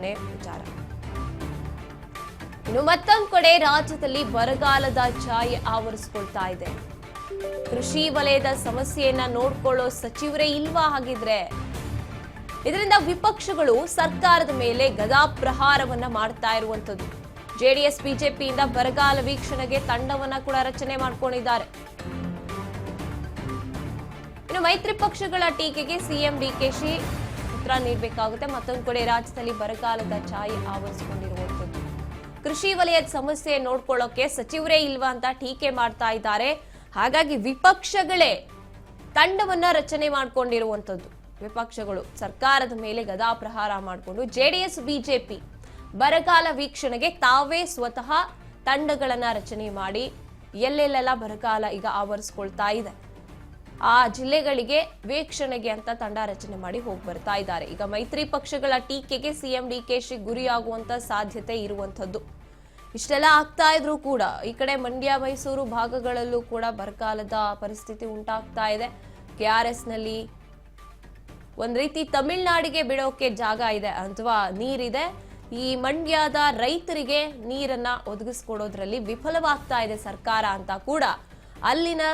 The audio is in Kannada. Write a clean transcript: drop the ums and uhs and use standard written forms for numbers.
ಅನ್ನೋದನ್ನೇ ವಿಚಾರ. ಇನ್ನು ಮತ್ತೊಂದು ಕಡೆ ರಾಜ್ಯದಲ್ಲಿ ಬರಗಾಲದ ಛಾಯೆ ಆವರಿಸಿಕೊಳ್ತಾ ಇದೆ. ಕೃಷಿ ವಲಯದ ಸಮಸ್ಯೆಯನ್ನ ನೋಡ್ಕೊಳ್ಳೋ ಸಚಿವರೇ ಇಲ್ವಾ ಹಾಗಿದ್ರೆ? ಇದರಿಂದ ವಿಪಕ್ಷಗಳು ಸರ್ಕಾರದ ಮೇಲೆ ಗದಾಪ್ರಹಾರವನ್ನ ಮಾಡ್ತಾ ಇರುವಂತದ್ದು. ಜೆಡಿಎಸ್ ಬಿಜೆಪಿಯಿಂದ ಬರಗಾಲ ವೀಕ್ಷಣೆಗೆ ತಂಡವನ್ನ ಕೂಡ ರಚನೆ ಮಾಡ್ಕೊಂಡಿದ್ದಾರೆ. ಇನ್ನು ಮೈತ್ರಿ ಪಕ್ಷಗಳ ಟೀಕೆಗೆ ಸಿಎಂ ಡಿಕೆಶಿ ಉತ್ತರ ನೀಡಬೇಕಾಗುತ್ತೆ. ಮತ್ತೊಂದು ಕಡೆ ರಾಜ್ಯದಲ್ಲಿ ಬರಗಾಲದ ಛಾಯೆ ಆವರಿಸಿಕೊಂಡಿರುವಂತದ್ದು. ಕೃಷಿ ವಲಯದ ಸಮಸ್ಯೆ ನೋಡ್ಕೊಳ್ಳೋಕೆ ಸಚಿವರೇ ಇಲ್ವಾ ಅಂತ ಟೀಕೆ ಮಾಡ್ತಾ ಇದ್ದಾರೆ. ಹಾಗಾಗಿ ವಿಪಕ್ಷಗಳೇ ತಂಡವನ್ನ ರಚನೆ ಮಾಡ್ಕೊಂಡಿರುವಂತದ್ದು. ವಿಪಕ್ಷಗಳು ಸರ್ಕಾರದ ಮೇಲೆ ಗದಾಪ್ರಹಾರ ಮಾಡಿಕೊಂಡು ಜೆಡಿಎಸ್ ಬಿಜೆಪಿ ಬರಗಾಲ ವೀಕ್ಷಣೆಗೆ ತಾವೇ ಸ್ವತಃ ತಂಡಗಳನ್ನ ರಚನೆ ಮಾಡಿ ಎಲ್ಲೆಲ್ಲೆಲ್ಲ ಬರಗಾಲ ಈಗ ಆವರಿಸಿಕೊಳ್ತಾ ಇದೆ ಆ ಜಿಲ್ಲೆಗಳಿಗೆ ವೀಕ್ಷಣೆಗೆ ಅಂತ ತಂಡ ರಚನೆ ಮಾಡಿ ಹೋಗಿ ಬರ್ತಾ ಇದ್ದಾರೆ. ಈಗ ಮೈತ್ರಿ ಪಕ್ಷಗಳ ಟೀಕೆಗೆ ಸಿಎಂ ಡಿಕೆಶಿ ಗುರಿಯಾಗುವಂತ ಸಾಧ್ಯತೆ ಇರುವಂತದ್ದು. ಇಷ್ಟೆಲ್ಲ ಆಗ್ತಾ ಇದ್ರು ಕೂಡ ಈ ಕಡೆ ಮಂಡ್ಯ ಮೈಸೂರು ಭಾಗಗಳಲ್ಲೂ ಕೂಡ ಬರಗಾಲದ ಪರಿಸ್ಥಿತಿ ಉಂಟಾಗ್ತಾ ಇದೆ. KRS ನಲ್ಲಿ ಒಂದ್ ರೀತಿ ತಮಿಳುನಾಡಿಗೆ ಬಿಡೋಕೆ ಜಾಗ ಇದೆ ಅಥವಾ ನೀರಿದೆ. ಈ ಮಂಡ್ಯದ ರೈತರಿಗೆ ನೀರನ್ನ ಒದಗಿಸ್ಕೊಡೋದ್ರಲ್ಲಿ ವಿಫಲವಾಗ್ತಾ ಇದೆ ಸರ್ಕಾರ ಅಂತ ಕೂಡ ಅಲ್ಲಿನ